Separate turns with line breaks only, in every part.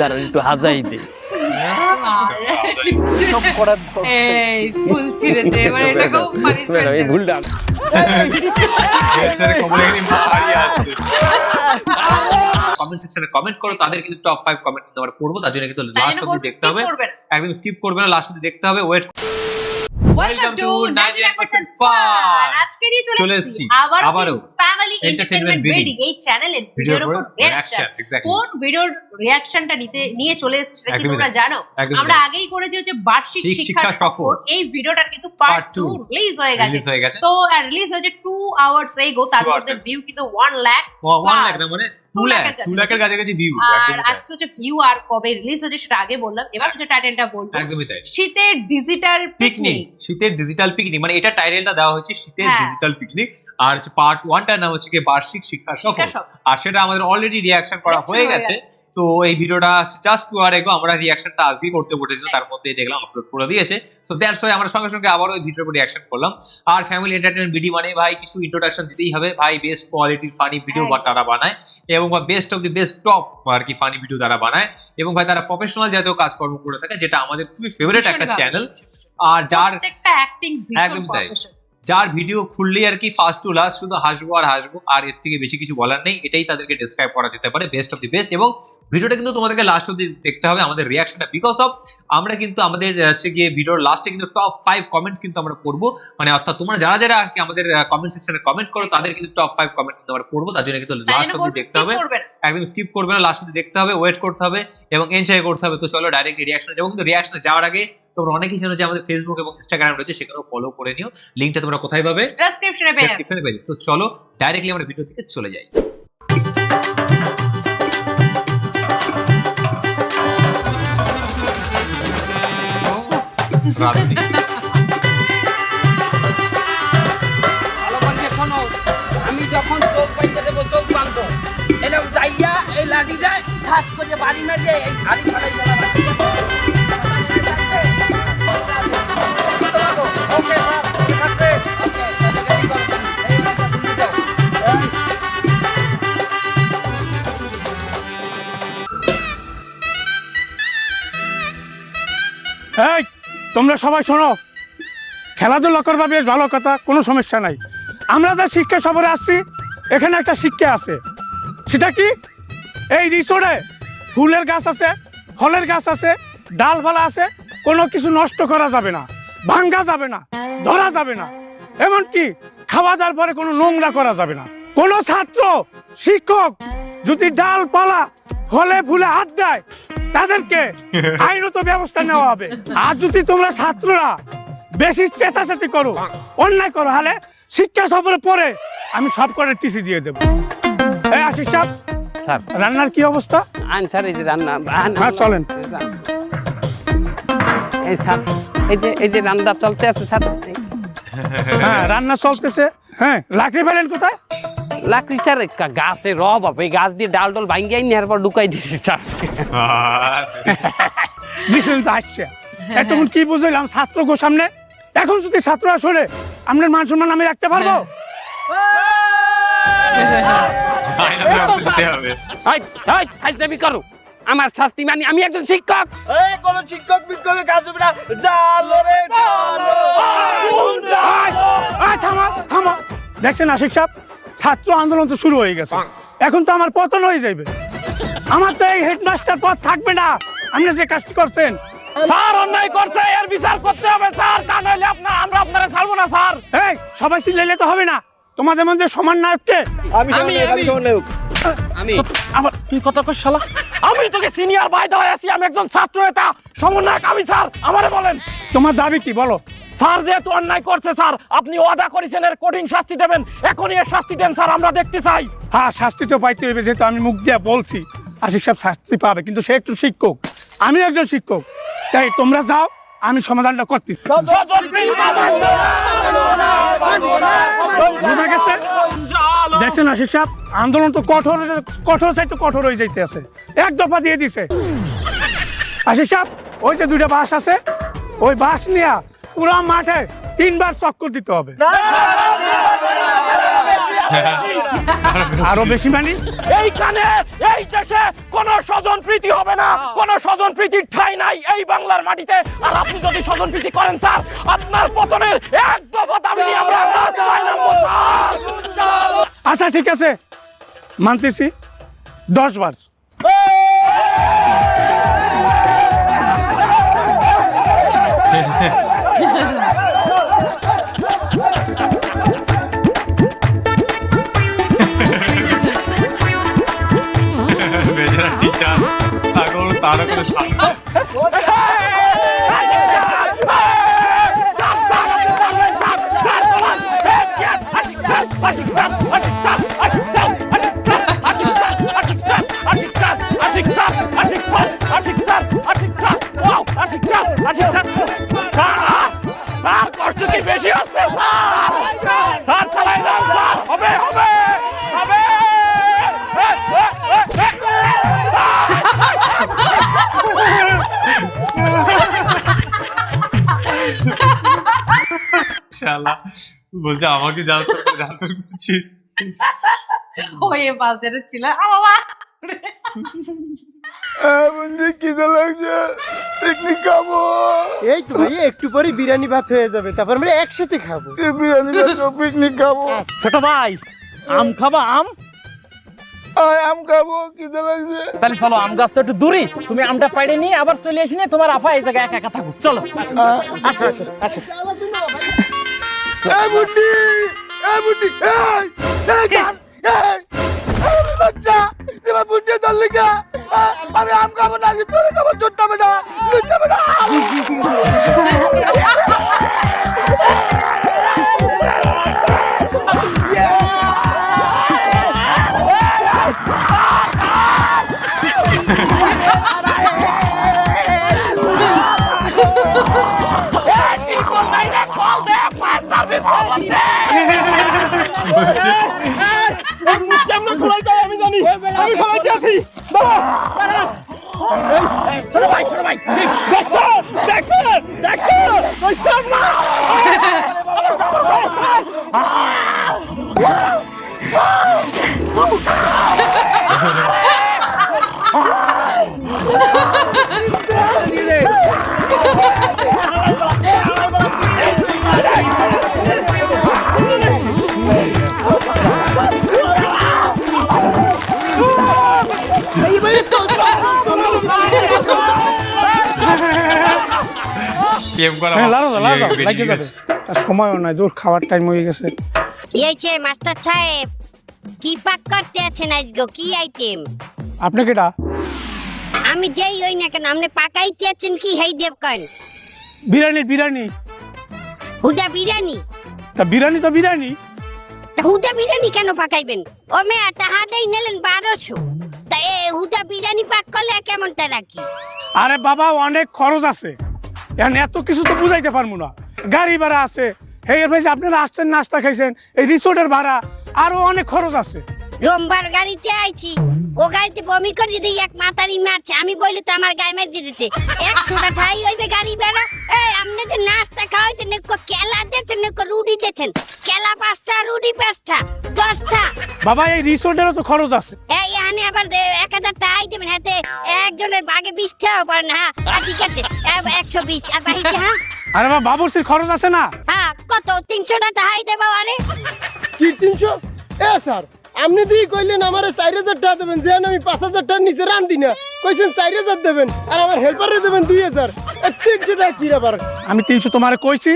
দাঁড়ান একটু হাজাই দে। এই ভুলটা
কমেন্ট সেকশনে কমেন্ট করো, তাদের কিন্তু টপ 5 কমেন্ট কিন্তু আমরা পড়বো, তার জন্য কিন্তু লাস্ট অবধি দেখতে হবে, একদম স্কিপ করবে না, লাস্ট অবধি দেখতে হবে। Wait, welcome to 99% fun.
আজকে নিয়ে চলে এসেছি আবারও ফ্যামিলি এন্টারটেইনমেন্ট বিডি এই চ্যানেলের ভিডিওর উপর রিঅ্যাকশন। কোন ভিডিওর রিঅ্যাকশনটা নিয়ে চলে এসেছি সেটা কি তোমরা জানো? আমরা আগেই করেছি হচ্ছে বার্ষিক শিক্ষা সফর, এই ভিডিওটার কিন্তু পার্ট 2 রিলিজ হয়ে গেছে। তো রিলিজ হয়েছে 2 আওয়ার্স এগো, তার মধ্যে ভিউ কিন্তু 1 লাখ
না, মানে 2 লাখের কাছাকাছি ভিউ।
আর আজকে হচ্ছে ভিউ আর কবে রিলিজ হয়েছে সেটা আগে বললাম, এবার হচ্ছে টাইটেলটা বলবো।
একদমই তাই,
শীতের ডিজিটাল পিকনিক।
শীতের ডিজিটাল পিকনিক, মানে এটা টাইটেলটা দেওয়া হয়েছে শীতের ডিজিটাল পিকনিক। আর পার্ট 1 টার নাম হচ্ছে কি বার্ষিক শিক্ষা সফর। আর সেটা আমাদের অলরেডি রিঅ্যাকশন করা হয়ে গেছে। তো এই ভিডিওটা জাস্ট 2 আওয়ার এগো আমরা রিঅ্যাকশনটা আজকেই করতে বসেছি, তার মধ্যেই দেখলাম আপলোড করে দিয়েছে। সো দ্যাটস ওয়াই আমরা সঙ্গে সঙ্গে আবার ওই ভিডিওর উপর রিঅ্যাকশন করলাম। আর ফ্যামিলি এন্টারটেইনমেন্ট ভিডিও মানে ভাই কিছু ইন্ট্রোডাকশন দিতেই হবে ভাই, বেস্ট কোয়ালিটির ফানি ভিডিও তারা বানায় এবং best of the best top আর কি ফানি ভিডিও তারা বানায় এবং ভাই তারা প্রফেশনাল জাতীয় কাজকর্ম করে থাকে, যেটা আমাদের খুবই ফেভারিট একটা চ্যানেল। আর যার
প্রত্যেকটা অ্যাক্টিং ভীষণ প্রফেশনাল,
যার ভিডিও খুললেই আর কি ফার্স্ট টু লাস্ট শুধু হাসবো আর হাসবো, আর এর থেকে বেশি কিছু বলার নেই। এটাই তাদেরকে ডেসক্রাইব করা যেতে পারে, বেস্ট অফ দি বেস্ট। এবং ভিডিওটা কিন্তু তোমাদেরকে লাস্ট অবধি দেখতে হবে, আমাদের রিঅ্যাকশনটা, বিকজ অফ আমরা কিন্তু আমাদের হচ্ছে গিয়ে ভিডিওর লাস্টে কিন্তু টপ 5 কমেন্ট কিন্তু আমরা পড়বো, মানে অর্থাৎ তোমরা যারা যারা আর কি আমাদের কমেন্ট সেকশনে কমেন্ট করো তাদের কিন্তু টপ 5 কমেন্ট কিন্তু আমরা পড়বো, তার জন্য কিন্তু লাস্ট অবধি দেখতে হবে, একদম স্কিপ করবে না, লাস্ট অবধি দেখতে হবে, ওয়েট করতে হবে এবং এনজয় করতে হবে। তো চলো ডাইরেক্ট রিঅ্যাকশনে যাবো। কিন্তু রিঅ্যাকশনে যাওয়ার আগে তোমরা অনেকেই জানো যে আমাদের ফেসবুক এবং ইনস্টাগ্রাম রয়েছে, সেখানেও ফলো করে নিও। লিংকটা তোমরা কোথায় পাবে?
ডেসক্রিপশনে পেয়ে
যাবে। তো চলো ডাইরেক্টলি আমরা ভিডিও দিকে চলে যাই।
আমি যখন চোখ বাইতে দেবো চোখ বাঁধবো, এরকম যাইয়া এই লাঠিটা ঠাস করে বাড়ি মেরে এই হাড়ি ফাড়াই
এই তোমরা সবাই শোনো, খেলাধুলা করবা বেশ ভালো কথা, কোনো সমস্যা নাই। আমরা যে শিক্ষা সফরে আসছি এখানে একটা শিক্ষা আছে, সেটা কি এই রিসোর্টে ফুলের গাছ আছে, ফলের গাছ আছে, ডালপালা আছে, কোনো কিছু নষ্ট করা যাবে না, ভাঙ্গা যাবে না, ধরা যাবে না, এমনকি খাওয়া দাওয়ার পরে কোনো নোংরা করা যাবে না। কোনো ছাত্র শিক্ষক যদি ডালপালা ফলে ফুলে হাত দেয় তাদেরকে আইনত ব্যবস্থা নেওয়া হবে। আর যদি তোমরা ছাত্ররা বেশি চেঁচাচেঁচি করো, অন্যায় করো, তাহলে শিক্ষা সফরে পরে আমি সব করে টিসি দিয়ে দেবো। এই আশিক সাহেব, রান্নার কি অবস্থা?
আনসার এই যে রান্না,
হ্যাঁ চলেন।
এই স্যার এই যে রান্না চলতে আছে স্যার।
হ্যাঁ রান্না চলতেছে। হ্যাঁ লাকড়ি ফেলেন কোথায়?
লাকড়ি স্যার গাছে রব হবে, গাছ দিয়ে ডাল ডাল ভাঙ্গিয়ে নেওয়ার পর ঢুকাই দিচ্ছি স্যার।
বিষয় তো আসছে, এতক্ষণ কি বুঝলাম ছাত্রকে সামনে, এখন যদি ছাত্ররা শোনে আপনার মান সম্মান আমি রাখতে পারবো?
করো আমার শাস্তি মানে আমি একজন শিক্ষক।
কোন শিক্ষক বিক্ষোভে কাজ হবে না।
থামো, দেখছেন আশিক সাহেব, ছাত্র আন্দোলন তো শুরু হয়ে গেছে, এখন তো আমার পতন হয়ে যাবে, আমার তো এই হেডমাস্টার পদ থাকবে না। আপনি যে কাজটি করছেন
স্যার অন্যায় করছে, এর বিচার করতে হবে স্যার, তা নইলে আমরা আপনারা ছাড়বো না স্যার।
এই সবাই চিল্লাইলে তো হবে না, তোমাদের মধ্যে সমান নায়ককে
আমি
আবার তুই কথা কর শালা।
আমি তোকে সিনিয়র ভাই দাঁড়ায় আছি, আমি একজন ছাত্র নেতা সমন্বয়ক, আমি স্যার আমারে বলেন
তোমার দাবি কি বলো?
স্যার যেহেতু অন্যায় করছে স্যার, আপনি ওয়াদা করেছেন এর কঠিন শাস্তি দেবেন, এখনই এর শাস্তি দেন স্যার, আমরা দেখতে চাই।
হ্যাঁ শাস্তি তো পাইতে হবে, যেহেতু আমি মুখ দিয়ে বলছি আশিক সাহেব শাস্তি পাবে, কিন্তু সে একটু শিক্ষক, আমি একজন শিক্ষক, তাই তোমরা যাও, আমি সমাধানটা করতেছি। বোঝা গেছে? দেখছেন আশিক সাহেব, আন্দোলন তো কঠোর চাইতে কঠোর হয়ে যাইতে আছে, এক দফা দিয়ে দিছে। আশিক সাহেব ওই যে 2টা বাস আছে, ওই বাস নিয়ে পুরো মাঠে 3 বার চক্কর দিতে হবে। আরো বেশি মানি
এইখানে এই দেশে কোন স্বজন প্রীতি হবে না, কোন স্বজন প্রীতির ঠাঁই নাই এই বাংলার মাটিতে। আর আপনি যদি স্বজন প্রীতি করেন স্যার, আপনার পতনের এক দফা দাবি নিয়ে আমরা রাস্তায় নামবো স্যার।
আচ্ছা ঠিক আছে, মানতেছি 10 বার।
বেচারা টিচার এখন তারা করে
স্যার কষ্ট কি বেশি হচ্ছে স্যার? স্যার চালাই যান স্যার, হবে হবে হবে।
শালা বলছে আমাকে জানতে করছি।
ওই বাজারে ছিল বাবা
বন্ধু খিদে লাগছে, পিকনিক খাবো।
এই তো ভাই একটু পরে বিরিয়ানি ভাত হয়ে যাবে, তারপর আমরা একসাথে খাবো।
বিরিয়ানি খাবো, পিকনিক খাবো।
ছোট ভাই আম খাবা? আম
আম খাবো, খিদে লাগছে।
তাহলে চলো, আম গাছ তো একটু দূরে, তুমি আমটা পাইড়ে নিয়ে আবার চলে আসি না, তোমার আফা এই জায়গায় একা একা থাকুক। চলো আসো আসো আসো।
এই বুদ্ধি, এই বুদ্ধি, বাচ্চা তোমার বুদ্ধি ধরলি কে? আমি আম খাবো না, তোরে খাবো, চোদ্দা বেটা, লুচ্চা বেটা।
কেমন খোলাই যায় আমি জানি, আমি খোলাইতে আছি।
ছোট ভাই ছোট ভাই
দেখছো দেখছো দেখছো বুঝতাম না।
সময়ও নাই, দূর খাওয়ার টাইম হয়ে গেছে।
কি হয়েছে মাস্টার সাহেব? কি পাক করতে আছেন আজকে? কি আইটেম?
আপনি কেটা?
আমি যেই হই না কেন, আপনি পাকাইতে আছেন কি? হেই দেবকন
বিরিয়ানি বিরিয়ানি
হুদা বিরিয়ানি।
তা বিরিয়ানি তো বিরিয়ানি।
তা হুদা বিরিয়ানি কেন পাকাইবেন? ও মেয়া তাহাতেই নিলেন 1200। তা এ হুদা বিরিয়ানি পাক করলে কেমন তা রাখি?
আরে বাবা অনেক খরচ আছে, এখন এত কিছু তো বুঝাইতে পারবো না। গাড়ি ভাড়া আছে, এই ভাই আপনারা আসছেন, নাস্তা খাইছেন, এই রিসোর্টের ভাড়া, আরো অনেক খরচ আছে।
রোমবার গাড়িতে আইছি, ও গাড়িতে বমি করে দিই, এক মাতারি মারছে। আমি বলি তো আমার গায়ে মেরে দিতে 100টা ঠাই হইবে গাড়ি ভাড়া। এই আপনাদের নাস্তা খাওয়াইছেন, একটু কেলা দিয়েছেন, একটু রুটি দিয়েছেন। কেলা 5টা, রুটি 5টা, 10টা।
বাবা এই রিসোর্টেরও তো খরচ আছে।
এই এখানে আবার 1000 টাকাই দেবেন, হাতে একজনের বাগে 20 টাকা করেন। হ্যাঁ ঠিক আছে, 120। আর বাহিতে হ্যাঁ
আরে বাবা বাবুর্চির খরচ আছে না?
হ্যাঁ কত? 300টা টাকাই দেবো। আরে
কি 300? স্যার আপনি দিয়ে কইলেন আমার 4000 টাকা দেবেন, যে আমি 5000 টাকার নিচে রান্ধি না, কইছেন 4000 দেবেন, আর আমার হেল্পারে দেবেন 2000। 300 টাকা কি ব্যাপার?
আমি 300 তোমারে কইছি,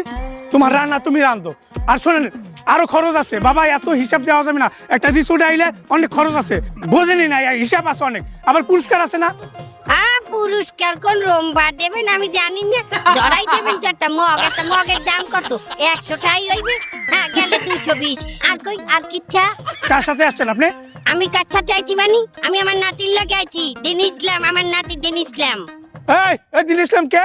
তোমার রান্না তুমি রান্ধো। আর শোনেন আরো খরচ আছে বাবা, এত হিসাব দেওয়া যাবে না। একটা রিসোর্টে আইলে অনেক খরচ আছে, বোঝেনি না, হিসাব আছে অনেক। আবার পুরস্কার আছে না?
পুরস্কার কোন রোমবার দেবেন আমি জানি না। ধরাই দেবেন তো একটা মগ। একটা মগের দাম কত? 100 টাকাই হইবে। হ্যাঁ গেলে 220। আর কই আর কিচ্ছা?
কার সাথে আসছেন আপনি?
আমি কার সাথে আইছি মানে? আমি আমার নাতির লগে আইছি। দিন ইসলাম, আমার নাতি দিন ইসলাম।
এই দিল ইসলাম কে?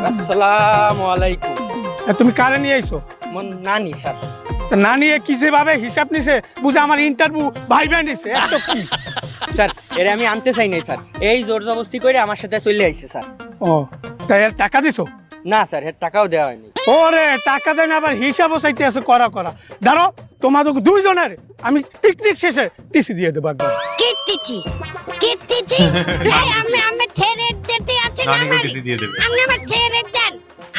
আসসালামু আলাইকুম।
তুমি কারে নিয়ে আইছো?
মন নানি স্যার।
না নিয়ে কি যেভাবে হিসাব নিছে, বুঝে আমার ইন্টারভিউ ভাইবা নিছে। এত কি
স্যার এর আমি আনতে চাই নাই স্যার, এই জোর জবরদস্তি করে আমার সাথে চলে আইছে স্যার।
ও তাই আর টাকা দিছো?
না স্যার এর টাকাও দেওয়া হয়নি।
ওরে টাকা দেয় না আবার হিসাবও চাইতে আছে করা ধরো তোমাদের দুইজনের আমি পিকনিক শেষে টিসি দিয়ে দেবো একবার।
কিট্টিচি এই আমি থেরেট দিতে আছে না
নানি
আমার
টিসি দিয়ে দেবে।
আপনি আমার থেরেট দেন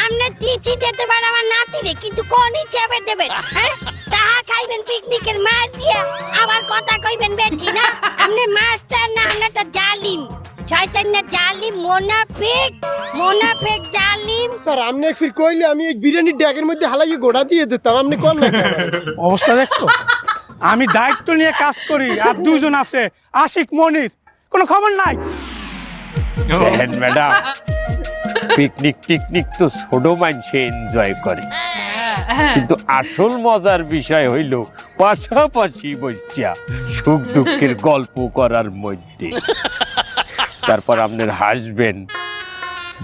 আপনি টিচি দিতে পারেন আমার নাতিরে কিন্তু কোন হিসাবে দেবেন হ্যাঁ তাহা খাইবেন পিকনিকের মাছ দিয়া আবার কথা কইবেন বেশি না আপনি মাস্টার না আপনি তো জালিম শয়তান না জালিম মুনাফিক জালিম।
স্যার আপনি ফির কইলে আমি এই বিরিয়ানির ড্যাগের মধ্যে হালাইয়ে গোড়া দিয়ে দিতাম, আপনি কোন না
অবস্থা দেখছো? আমি দায়িত্ব নিয়ে কাজ করি আর দুইজন আছে আশিক মনির, কোনো খবর নাই।
ম্যাডাম পিকনিক তো ছোট মানুষে এনজয় করে, কিন্তু আসল মজার বিষয় হইল পাশাপাশি বসিয়া সুখ দুঃখের গল্প করার মধ্যে। তারপর আপনার হাসবেন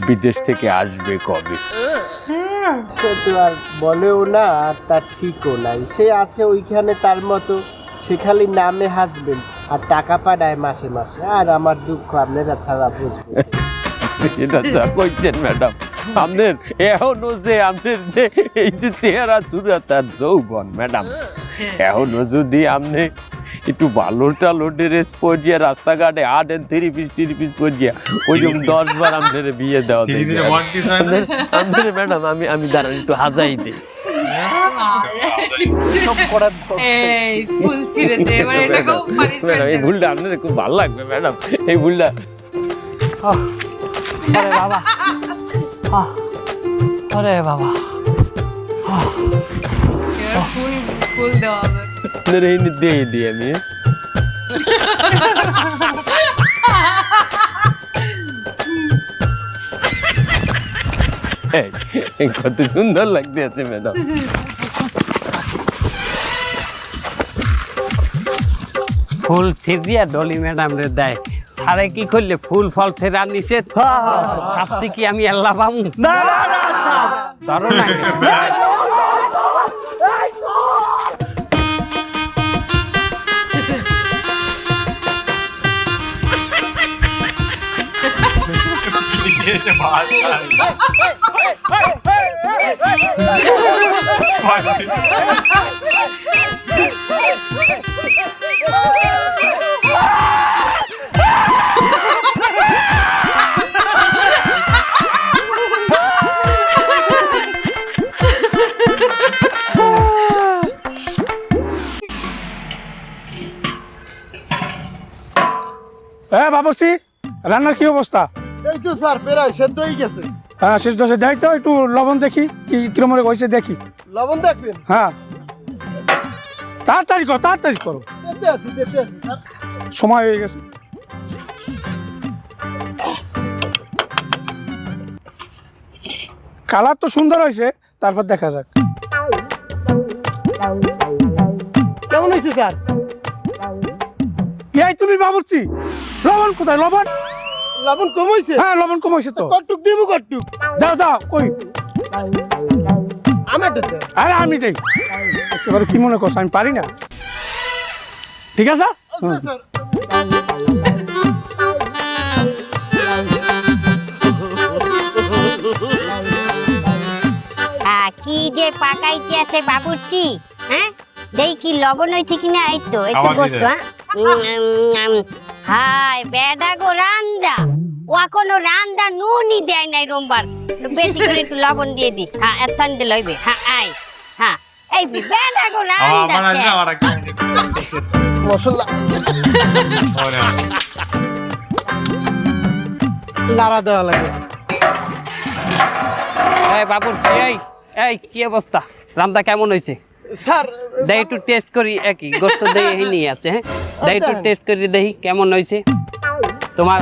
বিদেশ থেকে আসবে কবে?
সে তো আর বলেও না আর তার ঠিকও নাই, সে আছে ওইখানে তার মতো, সে খালি নামে হাসবেন আর টাকা পাঠায় মাসে মাসে, আর আমার দুঃখ আপনারা ছাড়া বুঝবেন।
এটা যা কইছেন ম্যাডাম, আপনার এখনো যে আপনার যে এই যে চেহারা চূড়া তার যৌবন ম্যাডাম, এখনো যদি আপনি একটু ভালো টালো ড্রেস পরিয়া রাস্তাঘাটে 8 3 পিস পরিয়া ওই রকম 10 বার আপনার বিয়ে দেওয়া আপনার ম্যাডাম আমি দাঁড়ান একটু হাজাই দিই।
সব করার
এই ফুল ছিঁড়েছে এবার এটাকেও
ম্যাডাম এই ভুলটা আপনার খুব ভালো লাগবে ম্যাডাম, এই ভুলটা।
আরে বাবা আরে বাবা
ফুল দেওয়া হবে।
আপনার এই দিয়ে দিই আমি। এই কত সুন্দর লাগতে আছে ম্যাডাম।
ফুল ছিঁড়িয়া ডলি ম্যাডাম রে দেয়, সারে কি করলে ফুল ফল ছেড়া নিছে শাস্তি কি আমি আল্লাহ পাবো?
না না না
ধরো না
বাবুর্চি রান্নার কি অবস্থা?
এই তো স্যার প্রায় সেদ্ধ হয়ে গেছে।
হ্যাঁ শেষ দশে দেয় তো, একটু লবণ দেখি কি কিরম হয়েছে দেখি।
লবণ দেখবেন?
হ্যাঁ তাড়াতাড়ি করো
দেখতে আছি স্যার,
সময় হয়ে গেছে। কালার তো সুন্দর হয়েছে, তারপর দেখা যাক
কেমন হয়েছে স্যার?
এই তুমি বাবুর্চি লবণ কোথায়? লবণ
লবণ কম হয়েছে?
হ্যাঁ লবণ কম হয়েছে তো।
কটুক দিব কটুক?
দাও কই
আমারটা দেন।
আরে আমি দেই, একেবারে কি মনে করছো আমি পারি না? ঠিক আছে
স্যার
কি যে পাকাইতে আছে বাবুর্চি, হ্যাঁ দেই কি লবণ হয়েছে কিনা, এই তো একটু গোস্ত। হাই বেডা গো রান্দা, ও এখনো রান্দা নুনই দেয় নাই রোমবার, বেশি করে একটু লবণ দিয়ে দি। হ্যাঁ এতখান দিলে হইবে। হ্যাঁ আই হ্যাঁ এই বেডা গো রান্দা
মশলা লাড়া দেওয়া লাগে।
এই বাবুর্চি এই কি অবস্থা, রান্না কেমন হয়েছে?
স্যার
দেই একটু টেস্ট করি, একই গোস্ত দেই এই নিয়ে আছে। হ্যাঁ দেই একটু টেস্ট করি দেখি কেমন হয়েছে তোমার।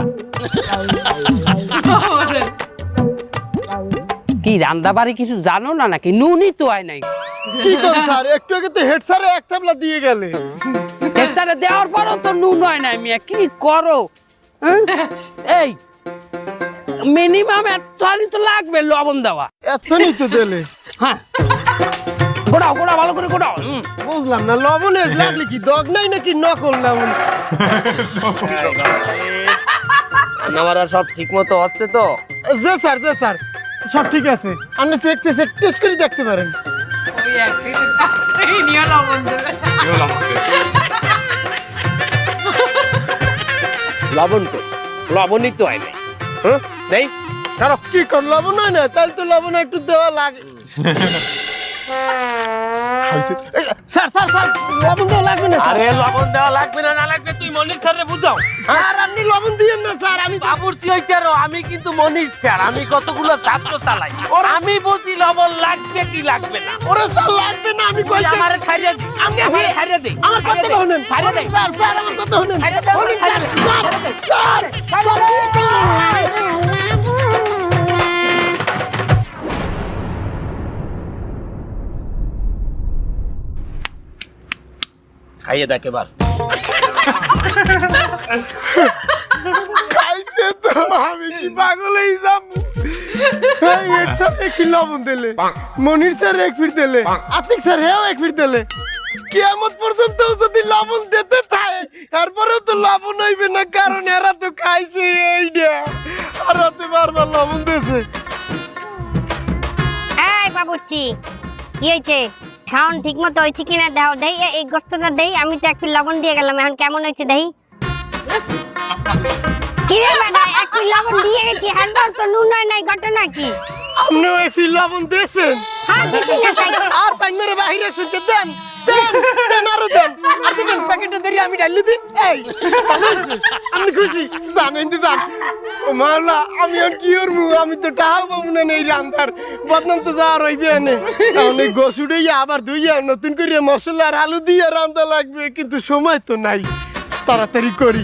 কি রান্না বাড়ি কিছু জানো না নাকি? নুনই তো আয় নাই।
কি করো স্যার, একটু আগে তো হেড স্যারে এক চামলা দিয়ে গেলে।
হেডসারে দেওয়ার পরও তো নুন হয় নাই মিয়া, কি করো? এই মিনিমাম এতখানি তো লাগবে লবণ দেওয়া।
এতখানি তো দিলে।
হ্যাঁ গোড়াও ভালো করে গোড়াও।
বুঝলাম না, লবণ লাগলে কি দগ নাই নাকি নকল লবণ?
আমার সব ঠিক মতো হচ্ছে তো?
যে স্যার সব ঠিক আছে, আপনি চেক টেস্ট করে দেখতে পারেন।
ওই একদিন এই নিয়ে লবণ দেবে।
লবণ তো লবণই তো হয় নাই। হ্যাঁ নেই
কি কর লবণ হয় না? তাহলে তো লবণ একটু দেওয়া লাগে। স্যার স্যার স্যার লবণ দেওয়া লাগবে না স্যার।
আরে লবণ দেওয়া লাগবে না, না লাগবে তুই মনির স্যারে বুঝাও।
স্যার আপনি লবণ দিয়েন না স্যার, আমি
বাবুর্চি হইতে আরো, আমি কিন্তু মনির স্যার, আমি কতগুলো ছাত্র চালাই, আমি বুঝি লবণ লাগবে কি লাগবে না।
ওরে স্যার লাগবে না, আমি কই
আমার খাইয়ে দে, আমার খাইয়ে দে,
আমার কথা শুনেন।
খাইয়ে দে
স্যার স্যার আমার কথা শুনেন।
খাইয়ে দে,
স্যার স্যার
খাইয়ে দেখ এবার।
খাইছে তো, আমি কি পাগল হয়ে যাব? এর স্যার এক লবণ দিলে, মনির স্যার এক ফির দিলে, আতিক স্যার হেও এক ফির দিলে, কিয়ামত পর্যন্ত যদি লবণ দিতে থাকে এরপরেও তো লবণ হইবে না, কারণ এরা তো খাইছে এইটা আর হতে বারবার লবণ দিয়েছে।
এই বাবুর্চি কি হয়েছে? খাওন ঠিক মতো হয়েছে কিনা দাও, দেই এই গোস্তটা দেই, আমি তো একটু লবণ দিয়ে গেলাম, এখন কেমন হয়েছে দেই? কি রে বেটা, একটু লবণ দিয়ে গেছি, হ্যান্ডল তো নুন হয় নাই, ঘটনা কি?
আপনি ওই ফিল লবণ দিয়েছেন
হ্যাঁ দিছি না তাই।
আর পাইন মেরে বাহির রাখছেন কে? দেন দেন দেন আরো দেন, আর দেন প্যাকেটে ধরে আমি ঢালি দিই। এই ভালো হয়েছে? আপনি খুশি? জানেন তো জান ও মাওলা, আমি আর কি করবো? আমি তো টাহাও পাবো না এই রান্নার বদনাম তো যা রইবে এনে। এখন এই গোসুড়ে আবার ধুইয়া নতুন করে মশলা আর আলু দিয়ে রান্না লাগবে, কিন্তু সময় তো নাই, তাড়াতাড়ি করি।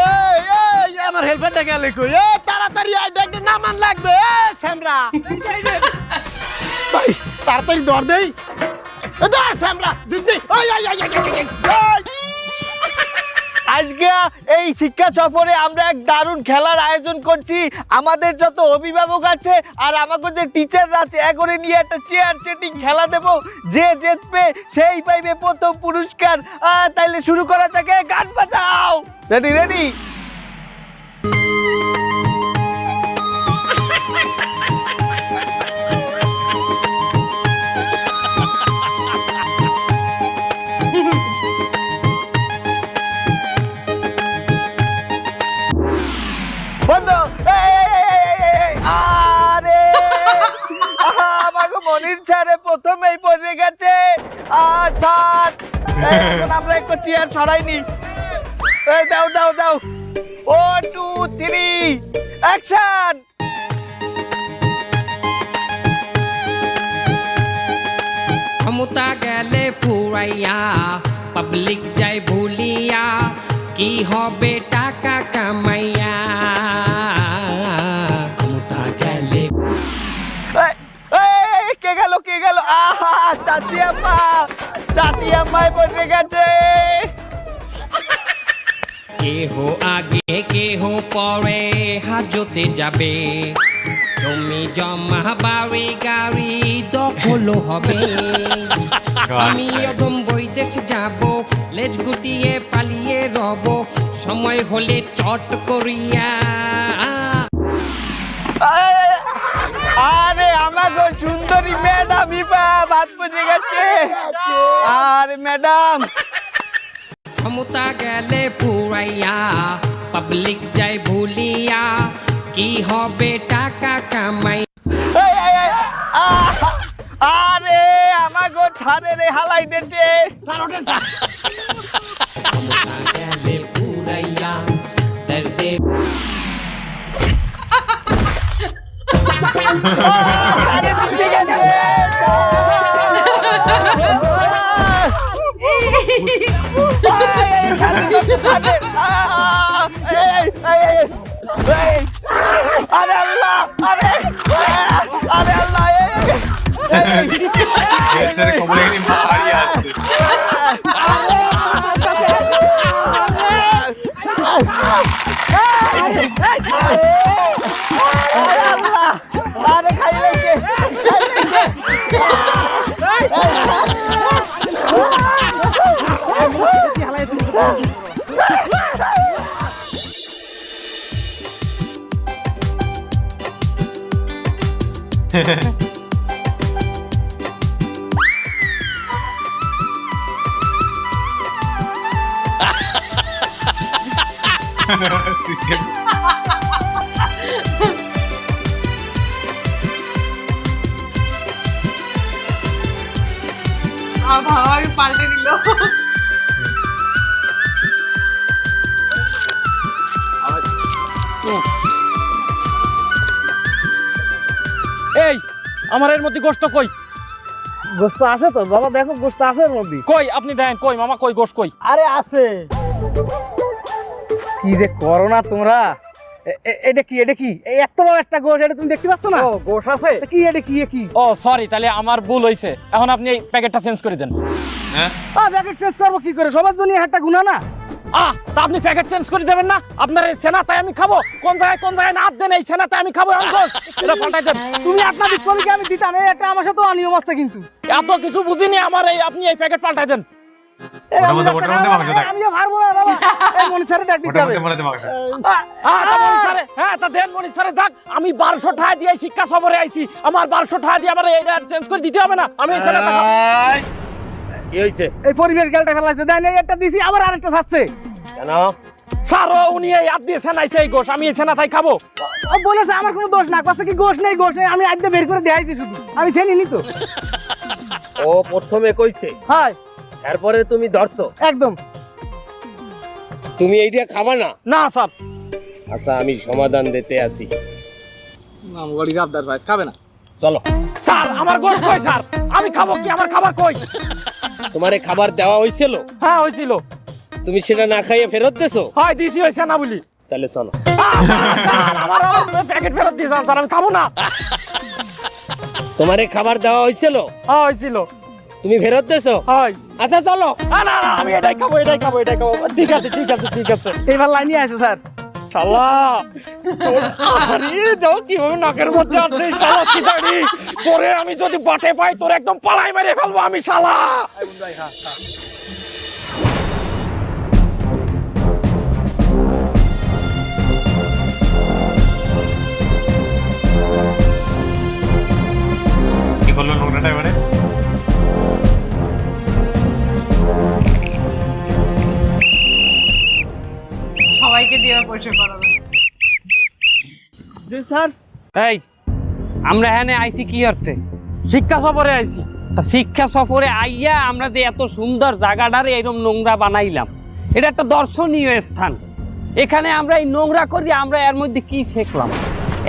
এই এই আমার হেল্পারটা গেলে কই? এই তাড়াতাড়ি আই, একটা নামান লাগবে। এই ছ্যামরা ভাই তাড়াতাড়ি দর দেই, দর ছ্যামরা জিদ্দি। ওই ওই ওই
আজকে এই শিক্ষা সফরে আমরা এক দারুণ খেলার আয়োজন করছি। আমাদের যত অভিভাবক আছে আর আমাদের যে টিচাররা আছে একরে নিয়ে একটা চেয়ার চেটিং খেলা দেব, যে জিতবে সেই পাইবে প্রথম পুরস্কার। তাইলে শুরু করা যাক, গান বাজাও। Ready ready? বন্ধ। আরে আমাকে মনির স্যারে প্রথমেই পড়ে গেছে। আর স্যার এখন আমরা একটু চেয়ার ছড়াইনি। এই দাও দাও দাও, 1 2 3 অ্যাকশন।
ক্ষমতা গেলে ফুরাইয়া, পাবলিক যাই ভুলিয়া, কি হবে টাকা কামাইয়া। ক্ষমতা গেলে
কে গেল কে গেল? চাচি আম্মা, চাচি আম্মায় পড়ে গেছে।
কেহ আগে কেহ পরে হাজতে যাবে, জমি জমা বাড়ি গাড়ি দখল হবে। আমি অদম বৈদেশ যাব, লেজ গুটিয়ে পালিয়ে রব, সময় হলে চট করিয়া।
আরে আমাকে সুন্দরী ম্যাডাম ভাত পড়ে গেছে। আরে ম্যাডাম,
ক্ষমতা গেলে ফুরাইয়া, পাবলিক যাই ভুলিয়া, কি হবে টাকা কামাই।
আরে আমাকে ছাড়ে রে, হালাই দিয়েছে।
ক্ষমতা গেলে ফুরাইয়া, দর্দে
আরে ঠিক আছে। আরে আল্লাহ, আরে আরে আল্লাহ, আরে খাই লাগছে, খাই লাগছে।
ভাবাকে পাল্টে দিল।
এই আমার এর মধ্যে গোশত কই?
গোস্ত আছে তো বাবা, দেখো গোস্ত আছে এর মধ্যে।
কই আপনি দেন, কই মামা, কই গোশত কই?
আরে আছে। কি যে করো না তোমরা, এটা কি এই এত বড় একটা গোশ, এটা তুমি দেখতে পাচ্ছ না?
ও গোশ আছে
কি এটা কি কি?
ও সরি, তাহলে আমার ভুল হইছে। এখন আপনি এই প্যাকেটটা চেঞ্জ করে দেন।
হ্যাঁ
প্যাকেট চেঞ্জ করবো কি করে? সবার জন্য একটা গুণা না?
তা আপনি প্যাকেট চেঞ্জ করে দেবেন না? আপনার এই সেনা তাই আমি খাবো? কোন জায়গায় না দেন, এই সেনা তাই আমি খাবো। এটা পাল্টাই দেন।
তুমি আপনাদের শ্রমিককে আমি দিতাম, এটা আমার সাথে অনিয়ম আছে কিন্তু।
এত কিছু বুঝিনি আমার, এই আপনি এই প্যাকেট পাল্টাই দেন।
ওটার মধ্যে মাংস থাকে।
আমি পারবো না বাবা, এই মনি স্যারের ডাক দিতে হবে।
ওটার মধ্যে মাংস।
তা দেন মনি স্যারে যাক। আমি 1200 টাকা দিয়ে শিক্ষা সফরে আইছি, আমার 1200 টাকা দিয়ে আমার এটা চেঞ্জ করে দিতে হবে না? আমি এই সেনাটা খাবো।
কি হইছে? এই পরিবেশ গালটা ফেলাইছে, দেন একটা দিছি, আবার আরেকটা থাকছে কেন?
স্যার উনি এই হাত দিয়ে সেনাইছে এই গোশ, আমি এই সেনা তাই খাবো।
ও বলেছে আমার কোনো দোষ না, কষ্ট কি গোশ নেই, আমি আজকে বের করে দেখাইছি শুধু, আমি চিনি তো।
ও প্রথমে কইছে,
হ্যাঁ
তারপরে তুমি ধরছো
একদম।
তুমি এইটা খাবা না?
না স্যার।
আচ্ছা আমি সমাধান দিতে আছি।
আমগড়ি আবদার ভাই খাবে না।
চলো।
স্যার আমার গোশ কই স্যার? আমি খাবো কি? আমার খাবার কই?
তোমারে খাবার দেওয়া হয়েছিল?
হ্যাঁ হয়েছিল।
তুমি সেটা না খাইয়ে ফেরত দিছো?
হয় দিছি, হয়েছে না বলি।
তাহলে চলো।
আমার প্যাকেট ফেরত দিয়েছেন স্যার, আমি খাবো না।
তোমারে খাবার দেওয়া হয়েছিল?
হ্যাঁ হয়েছিল।
তুমি ফেরত দিছো?
হয়।
আচ্ছা চলো।
না আমি এটাই খাবো। ঠিক আছে।
এইবার লাইনে আছে স্যার।
শালা তোর হারিয়ে যাও কিভাবে নাকের মধ্যে আছে শালা খিদাড়ি। তোরে আমি যদি বাটে পাই তোর একদম পালাই মেরে ফেলবো আমি শালা।
কি করলো নোংরাটা এবারে?
সবাইকে দিয়ে পরিষ্কার করাবে।
জি স্যার।
এই আমরা এখানে আইছি কি অর্থে?
শিক্ষা সফরে আইছি।
তা শিক্ষা সফরে আইয়া আমরা যে এত সুন্দর জায়গাটারে এরকম নোংরা বানাইলাম, এটা একটা দর্শনীয় স্থান। এখানে আমরা এই নোংরা করি, আমরা এর মধ্যে কি শিখলাম?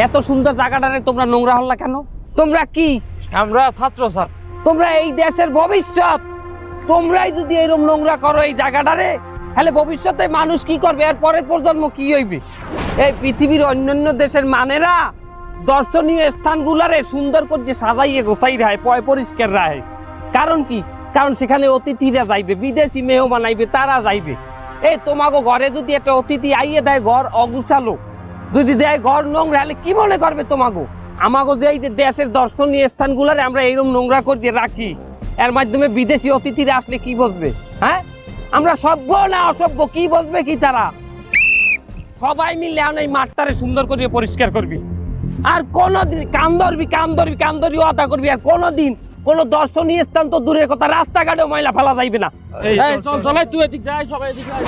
এত সুন্দর জায়গাটারে তোমরা নোংরা হল্লা কেন? তোমরা কি?
আমরা ছাত্র স্যার।
তোমরা এই দেশের ভবিষ্যৎ। তোমরাই যদি এরকম নোংরা করো এই জায়গাটারে, তাহলে ভবিষ্যতে মানুষ কি করবে? এর পরের প্রজন্ম কি হইবে? এই পৃথিবীর অন্যান্য দেশের মানেরা দর্শনীয় স্থানগুলারে সুন্দর করে সাজাইয়ে গোছাই রায়, পরিষ্কার রায়। কারণ কি? কারণ সেখানে অতিথিরা যাইবে, বিদেশি মেহমান আইবে, তারা যাইবে। এই তোমাকে ঘরে যদি একটা অতিথি আইয়ে দেয় ঘর অগুছালো, যদি দেয় ঘর নোংরা, হলে কি মনে করবে তোমাকে? আমাকে যে এই যে দেশের দর্শনীয় স্থানগুলারে আমরা এইরকম নোংরা করে রাখি, এর মাধ্যমে বিদেশি অতিথিরা আসলে কি বলবে? হ্যাঁ, আমরা সভ্য না অসভ্য কি বলবে কি তারা? সবাই মিলে এই মাঠটারে সুন্দর করে পরিষ্কার করবি। আর কোনদিন কান্দরবি অদা করবি। আর কোনদিন কোন দর্শনীয় স্থান তো দূরের কথা, রাস্তাঘাটেও ময়লা ফেলা যাইবে না।
চল তুই এদিক যাই, সবাই এদিকে আয়।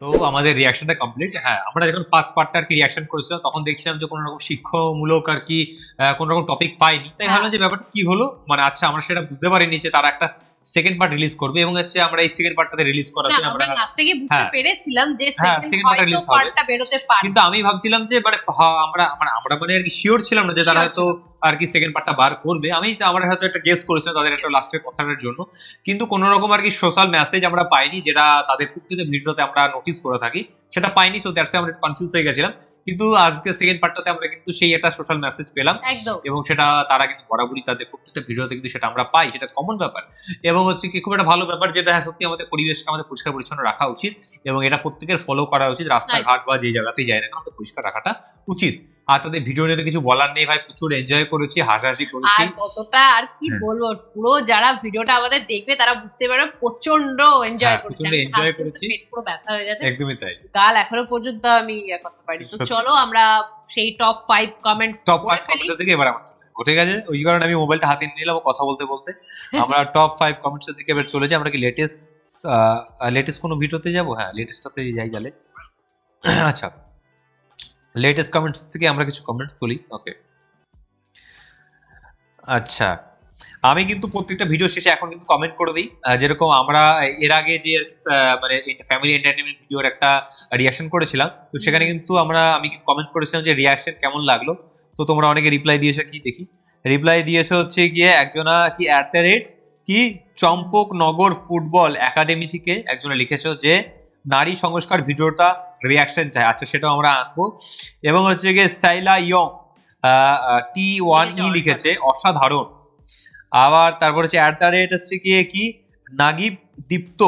তো আমাদের রিয়াকশনটা কমপ্লিট। হ্যাঁ, আমরা যখন ফার্স্ট পার্টটা আর কি রিয়াকশন করেছিলাম তখন দেখছিলাম যে কোনো রকম শিক্ষামূলক আর কি কোনো রকম টপিক পাইনি, তাই ভাবলাম যে ব্যাপারটা কি হলো, মানে আচ্ছা আমরা সেটা বুঝতে পারিনি যে তারা একটা সেকেন্ড পার্ট রিলিজ করবে, এবং হচ্ছে আমরা এই সেকেন্ড পার্টটাতে রিলিজ করাতে আমরা
লাস্টে গিয়ে বুঝতে পেরেছিলাম যে সেকেন্ড
রিলিজ
পার্টটা বেরোতে পারে।
কিন্তু আমি ভাবছিলাম যে মানে আমরা মানে আর কি শিওর ছিলাম না যে তারা হয়তো আর কি সেকেন্ড পার্টটা বার করবে। আমরা হয়তো একটা গেস করেছিলাম তাদের একটা লাস্টের কথাটার জন্য, কিন্তু কোনো রকম আর কি সোশ্যাল মেসেজ আমরা পাইনি, যেটা তাদের প্রত্যেকটা ভিডিওতে আমরা নোটিস করে থাকি, সেটা পাইনি। সো দ্যাটস আমরা কনফিউজ হয়ে গেছিলাম। কিন্তু আজকে সেকেন্ড পার্টটাতে আমরা কিন্তু সেই একটা সোশ্যাল মেসেজ পেলাম, এবং সেটা তারা কিন্তু বরাবরই তাদের প্রত্যেকটা ভিডিওতে কিন্তু সেটা আমরা পাই, সেটা কমন ব্যাপার। এবং হচ্ছে কি খুব একটা ভালো ব্যাপার, যেটা সত্যি আমাদের পরিবেশকে আমাদের পরিষ্কার পরিচ্ছন্ন রাখা উচিত, এবং এটা প্রত্যেকের ফলো করা উচিত। রাস্তাঘাট বা যে জায়গাতেই যায় না আমাদের পরিষ্কার রাখাটা উচিত। আর তাদের ভিডিও নিয়ে তো কিছু বলার নেই ভাই, প্রচুর এনজয় করেছি, হাসাহাসি করেছি।
আর কতটা আর কি বলবো, পুরো যারা ভিডিওটা আমাদের দেখবে তারা বুঝতে পারবে প্রচন্ড এনজয় করেছি।
প্রচন্ড এনজয় করেছি,
পেট পুরো ব্যথা হয়ে গেছে,
একদমই তাই।
গাল এখনো পর্যন্ত আমি ইয়ে করতে পারি। তো চলো আমরা সেই টপ 5 কমেন্টস
টপ 5 কমেন্টস থেকে এবার আমার উঠে গেছে, ওই কারণে আমি মোবাইলটা হাতে নিয়ে নিলাম কথা বলতে বলতে। আমরা টপ 5 কমেন্টস থেকে এবার চলে যাই। আমরা কি লেটেস্ট কোনো ভিডিওতে যাব? হ্যাঁ, লেটেস্টটাতে যাই গেলে। আচ্ছা, লেটেস্ট কমেন্টস থেকে আমরা কিছু কমেন্টস তুলি। ওকে, আচ্ছা, আমি কিন্তু প্রত্যেকটা ভিডিও শেষে এখন কিন্তু কমেন্ট করে দিই। যেরকম আমরা এর আগে যে মানে ফ্যামিলি এন্টারটেইনমেন্ট ভিডিওর একটা রিঅ্যাকশন করেছিলাম, তো সেখানে কিন্তু আমি কিন্তু কমেন্ট করেছিলাম যে রিঅ্যাকশন কেমন লাগলো। তো তোমরা অনেকে রিপ্লাই দিয়েছো, কি দেখি রিপ্লাই দিয়েছো হচ্ছে গিয়ে একজনা কি কি চম্পকনগর ফুটবল একাডেমি থেকে একজনে লিখেছো যে নারী সংস্কার ভিডিওটা রিঅ্যাকশন চাই। আচ্ছা, সেটাও আমরা আনবো। এবং হচ্ছে গিয়ে সাইলা ইয়ং T1E লিখেছে অসাধারণ। আবার তারপর হচ্ছে হচ্ছে গিয়ে কি নাগিব দীপ্ত,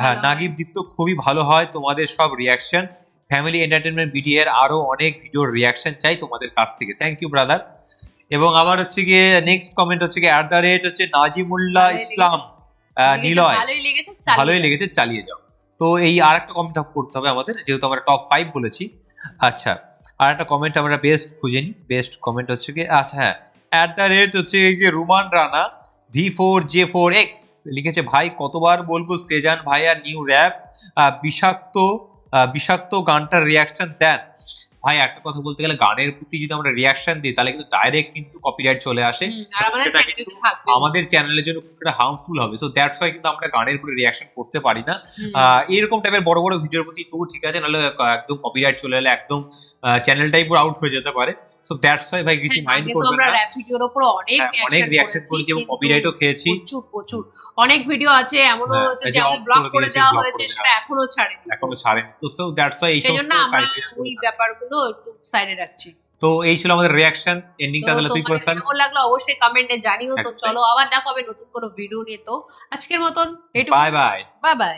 হ্যাঁ নাগিব দীপ্ত, খুবই ভালো হয় তোমাদের সব রিঅ্যাকশন। ফ্যামিলি এন্টারটেইনমেন্ট ভিডিও এর আরো অনেক ভিডিওর রিঅ্যাকশন চাই তোমাদের কাছ থেকে, থ্যাংক ইউ ব্রাদার। এবং আবার হচ্ছে গিয়ে নেক্সট কমেন্ট হচ্ছে গিয়ে হচ্ছে নাজিমুল্লাহ ইসলাম নিলয়, ভালোই লেগেছে, চালিয়ে যাও। তো এই আরেকটা কমেন্ট করতে হবে আমাদের, যেহেতু আমরা টপ 5 বলেছি। আচ্ছা, আর একটা কমেন্ট আমরা বেস্ট খুঁজে নিই। বেস্ট কমেন্ট হচ্ছে কি, আচ্ছা হ্যাঁ, হচ্ছে কি রুমান রানা V4J4X লিখেছে ভাই কতবার বলবো সেজান ভাই আর নিউ র্যাপ বিষাক্ত গানটার রিয়াকশন দেন। ভাই একটা কথা বলতে গেলে, গানের প্রতি যদি আমরা রিয়াকশন দিই তাহলে কিন্তু ডাইরেক্ট কিন্তু কপিরাইট চলে আসে, সেটা কিন্তু আমাদের চ্যানেলের জন্য খুবটা হার্মফুল হবে। সো দ্যাটস ওয়াই কিন্তু আমরা গানের উপরে রিয়াকশন করতে পারি না। এরকম টাইপের বড় বড় ভিডিওর প্রতি তো ঠিক আছে, নাহলে একদম কপিরাইট চলে এলে একদম চ্যানেলটাই পুরো আউট হয়ে যেতে পারে। সো দ্যাটস ওয়াই ভাই কিছু মাইন্ড করবেন না।
আমরা র‍্যাপ ভিডিওর উপর অনেক
রিয়াকশন করেছি এবং কপিরাইটও খেয়েছি
প্রচুর। অনেক ভিডিও আছে এমনও হচ্ছে যে আমাদের ব্লক করে দেওয়া হয়েছে, সেটা এখনো ছাড়েনি।
তো সো দ্যাটস ওয়াই এই
জন্য আমরা ওই ব্যাপারগুলো একটু সাইডে রাখছি।
তো এই ছিল আমাদের রিয়াকশন, এন্ডিংটা তাহলে তুই করে ফেল।
কেমন লাগলো অবশ্যই কমেন্টে জানিও। তো চলো আবার দেখা হবে নতুন কোনো ভিডিও নিয়ে। তো আজকের মতন
বাই বাই।